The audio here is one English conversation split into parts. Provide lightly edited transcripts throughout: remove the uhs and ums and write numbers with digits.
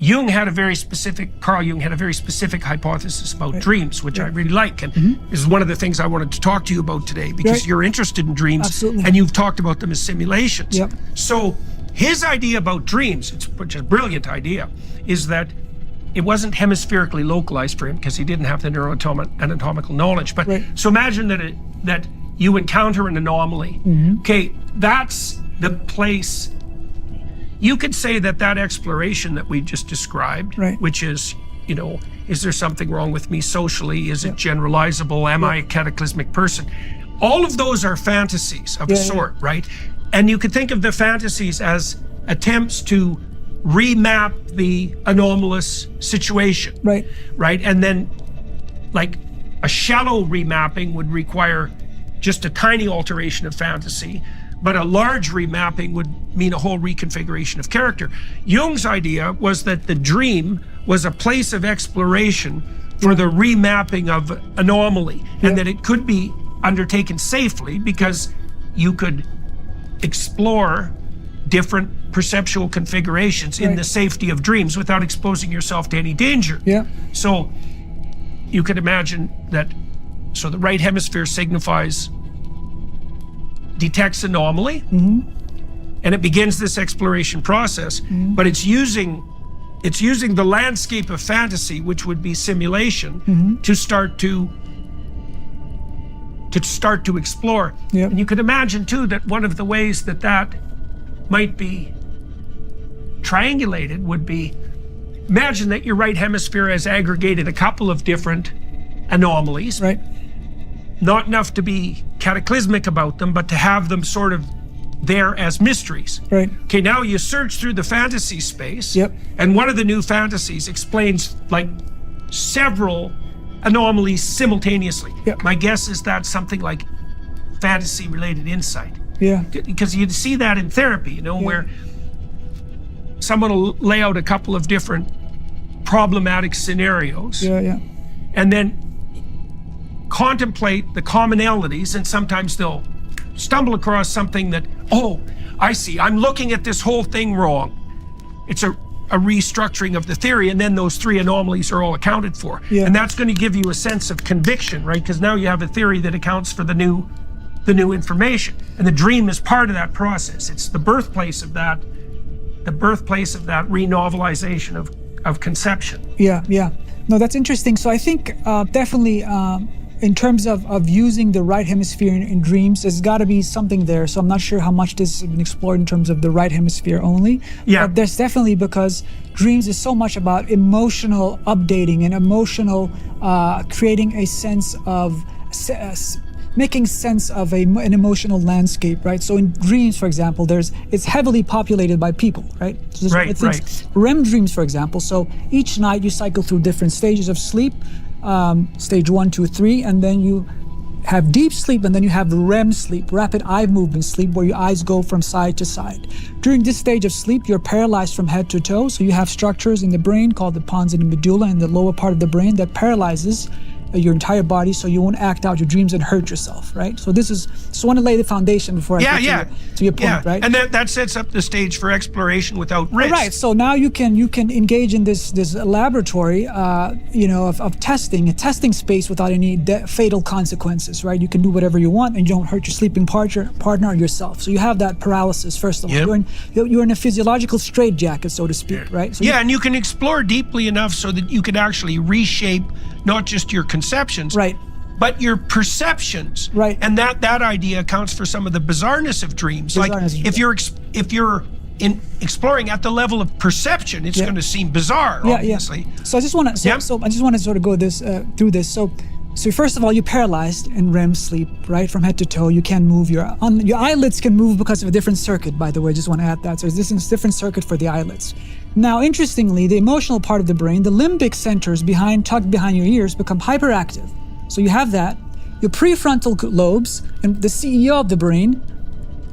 Carl Jung had a very specific hypothesis about dreams, which I really like. And this is one of the things I wanted to talk to you about today, because you're interested in dreams. Absolutely. And you've talked about them as simulations. Yep. So his idea about dreams, which is a brilliant idea, is that it wasn't hemispherically localized for him because he didn't have the neuroanatomical knowledge. But so imagine that you encounter an anomaly. Okay, that's the place. You could say that exploration that we just described, which is, is there something wrong with me socially? Is it generalizable? Am I a cataclysmic person? All of those are fantasies of a sort, right? And you could think of the fantasies as attempts to remap the anomalous situation, right? And then, like, a shallow remapping would require just a tiny alteration of fantasy, but a large remapping would mean a whole reconfiguration of character. Jung's idea was that the dream was a place of exploration for the remapping of anomaly, and that it could be undertaken safely because you could explore different perceptual configurations in the safety of dreams without exposing yourself to any danger. So you could imagine that, so the right hemisphere detects anomaly, and it begins this exploration process, but it's using the landscape of fantasy, which would be simulation, to start to explore. And you could imagine too that one of the ways that might be triangulated would be, imagine that your right hemisphere has aggregated a couple of different anomalies, not enough to be cataclysmic about them, but to have them sort of there as mysteries. Okay, now you search through the fantasy space, and one of the new fantasies explains like several anomalies simultaneously. My guess is that's something like fantasy-related insight. Because you'd see that in therapy, where someone will lay out a couple of different problematic scenarios, and then contemplate the commonalities, and sometimes they'll stumble across something that, oh, I see, I'm looking at this whole thing wrong. It's a restructuring of the theory, and then those three anomalies are all accounted for. And that's going to give you a sense of conviction, right? Because now you have a theory that accounts for the new information. And the dream is part of that process. It's the birthplace of that renovelization of conception. No, that's interesting. So I think definitely in terms of using the right hemisphere in dreams, there's got to be something there. So I'm not sure how much this has been explored in terms of the right hemisphere only. But there's definitely, because dreams is so much about emotional updating and emotional creating a sense of making sense of an emotional landscape, right? So in dreams, for example, it's heavily populated by people, right? So REM dreams, for example. So each night you cycle through different stages of sleep, stage 1, 2, 3, and then you have deep sleep, and then you have REM sleep, rapid eye movement sleep, where your eyes go from side to side. During this stage of sleep, you're paralyzed from head to toe. So you have structures in the brain called the pons and the medulla in the lower part of the brain that paralyzes your entire body, so you won't act out your dreams and hurt yourself, right? So just want to lay the foundation before I get to your point, right? And that sets up the stage for exploration without risk. Right. So now you can engage in this laboratory, of testing, a testing space without any fatal consequences, right? You can do whatever you want, and you don't hurt your sleeping partner or yourself. So you have that paralysis, first of all. You're in a physiological straitjacket, so to speak, right? So and you can explore deeply enough so that you can actually reshape not just your conceptions, but your perceptions. And that idea accounts for some of the bizarreness of dreams. If you're exploring at the level of perception, it's going to seem bizarre, obviously. So I just want to sort of go through this. So first of all, you're paralyzed in REM sleep, right? From head to toe, you can't move. Your eyelids can move because of a different circuit, by the way. Just want to add that. So there's this different circuit for the eyelids. Now, interestingly, the emotional part of the brain, the limbic centers tucked behind your ears, become hyperactive. So you have that. Your prefrontal lobes, and the CEO of the brain,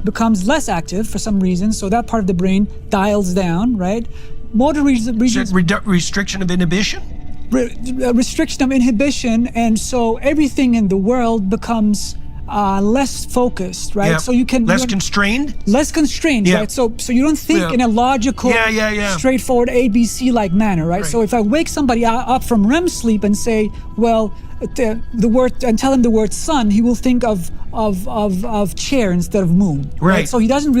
becomes less active for some reason. So that part of the brain dials down, right? Motor regions. Restriction of inhibition? Restriction of inhibition, and so everything in the world becomes less focused, right? Yeah. So you can less constrained. less constrained, Yeah. right? So you don't think Yeah. in a logical, straightforward ABC like manner, right? So if I wake somebody up from REM sleep and say, well, the word, and tell him the word sun, he will think of chair instead of moon, Right. So he doesn't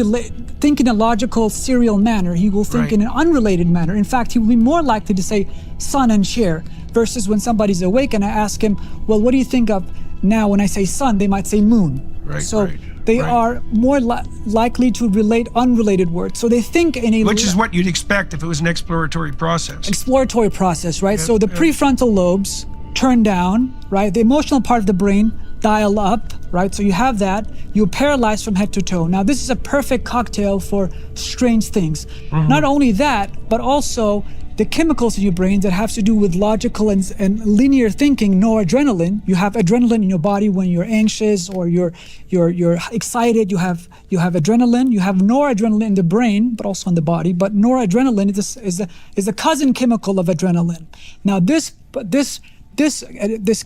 think in a logical serial manner. He will think in an unrelated manner. In fact, he will be more likely to say sun and chair, versus when somebody's awake and I ask him, well, what do you think of now when I say sun? They might say moon. Right, so right, they right. are more likely to relate unrelated words. So they think in a Which is what you'd expect if it was an exploratory process. exploratory process, right? So the prefrontal lobes turn down, right? The emotional part of the brain dial up, right? So you have that. You're paralyzed from head to toe. Now, this is a perfect cocktail for strange things. Not only that, but also the chemicals in your brain that have to do with logical and linear thinking, noradrenaline. You have adrenaline in your body when you're anxious or you're excited. You have adrenaline. You have noradrenaline in the brain, but also in the body. But noradrenaline is a cousin chemical of adrenaline. Now this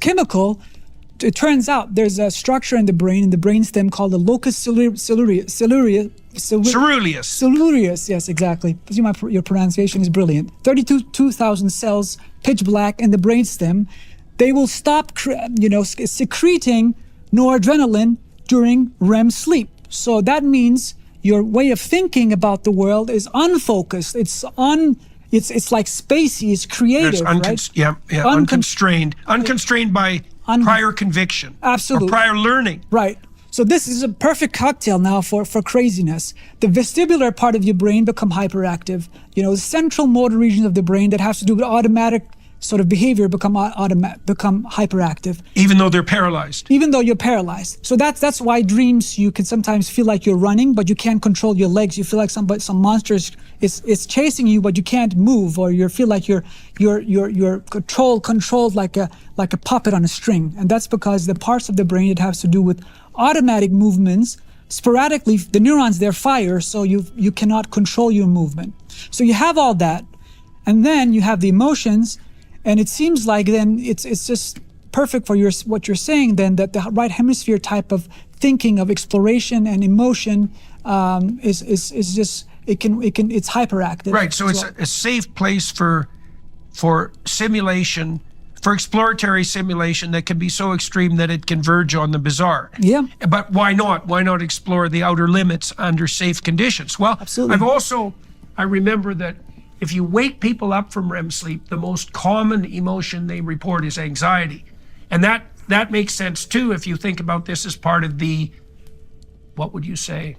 chemical, it turns out there's a structure in the brainstem called the locus coeruleus. Yes, exactly. Your pronunciation is brilliant. 32,000 cells, pitch black in the brainstem. They will stop, secreting noradrenaline during REM sleep. So that means your way of thinking about the world is unfocused. It's like spacey. It's creative, right? Unconstrained by prior conviction. Absolutely. Or prior learning. Right. So this is a perfect cocktail now for craziness. The vestibular part of your brain become hyperactive. The central motor regions of the brain that has to do with automatic sort of behavior become hyperactive. Even though they're paralyzed. Even though you're paralyzed. So that's why dreams, you can sometimes feel like you're running, but you can't control your legs. You feel like some monster is chasing you, but you can't move, or you feel like you're controlled like a puppet on a string. And that's because the parts of the brain that has to do with automatic movements, sporadically, the neurons, they're fire, so you cannot control your movement. So you have all that, and then you have the emotions. And it seems like then it's just perfect for what you're saying then, that the right hemisphere type of thinking of exploration and emotion is just it's hyperactive. Right. So it's a safe place for simulation, for exploratory simulation that can be so extreme that it can verge on the bizarre. Yeah. But why not? Why not explore the outer limits under safe conditions? Well, absolutely. I remember that if you wake people up from REM sleep, the most common emotion they report is anxiety. And that makes sense too if you think about this as part of the, what would you say,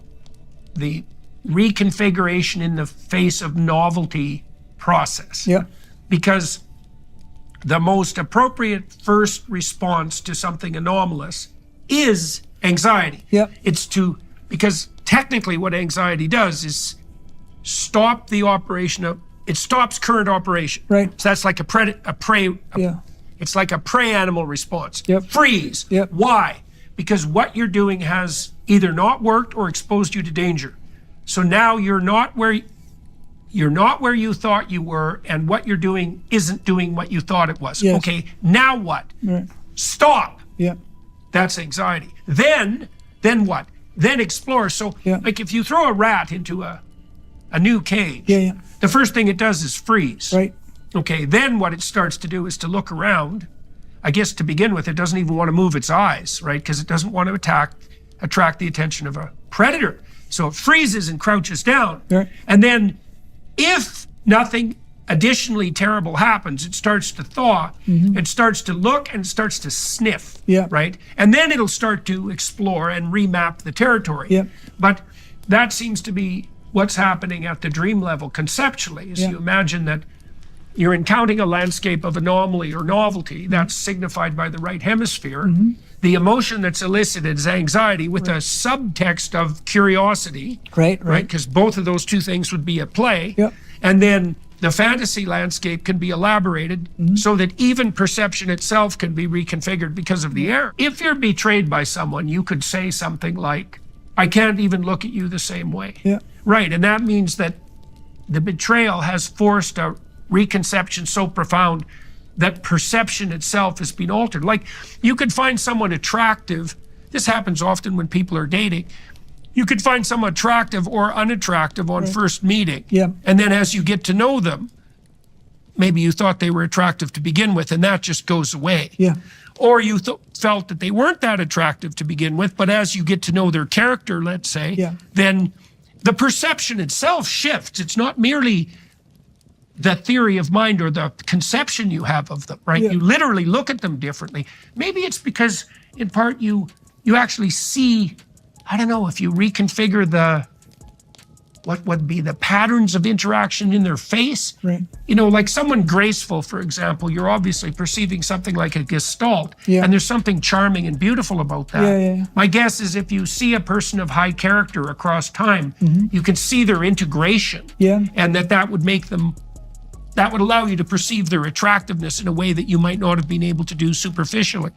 the reconfiguration in the face of novelty process. Yeah. Because the most appropriate first response to something anomalous is anxiety. Yeah. Because technically what anxiety does is stop the operation of, it stops current operation. Right. So that's like it's like a prey animal response. Yep. Freeze. Yep. Why? Because what you're doing has either not worked or exposed you to danger. So now you're not where you thought you were, and what you're doing isn't doing what you thought it was. Yes. Okay, now what? Right. Stop. Yeah. That's anxiety. Then what? Then explore. So like if you throw a rat into a new cage, the first thing it does is freeze. Right. Okay, then what it starts to do is to look around. I guess to begin with, it doesn't even want to move its eyes, right? Because it doesn't want to attract the attention of a predator. So it freezes and crouches down. Right. And then if nothing additionally terrible happens, it starts to thaw, it starts to look, and it starts to sniff, right? And then it'll start to explore and remap the territory. Yeah. But that seems to be what's happening at the dream level conceptually, is you imagine that you're encountering a landscape of anomaly or novelty that's signified by the right hemisphere. The emotion that's elicited is anxiety with a subtext of curiosity. Right. Because both of those two things would be at play. Yep. And then the fantasy landscape can be elaborated so that even perception itself can be reconfigured because of the error. If you're betrayed by someone, you could say something like, I can't even look at you the same way. Yeah. Right, and that means that the betrayal has forced a reconception so profound that perception itself has been altered. Like, you could find someone attractive this happens often when people are dating. You could find someone attractive or unattractive on first meeting. Yeah. And then as you get to know them, maybe you thought they were attractive to begin with, and that just goes away. Yeah. Or you felt that they weren't that attractive to begin with, but as you get to know their character, let's say, then the perception itself shifts. It's not merely the theory of mind or the conception you have of them, right? You literally look at them differently. Maybe it's because, in part, you actually see, I don't know, if you reconfigure what would be the patterns of interaction in their face. Right. You know, like someone graceful, for example, you're obviously perceiving something like a gestalt, Yeah. and there's something charming and beautiful about that. Yeah. My guess is if you see a person of high character across time, you can see their integration, and that would make them, that would allow you to perceive their attractiveness in a way that you might not have been able to do superficially.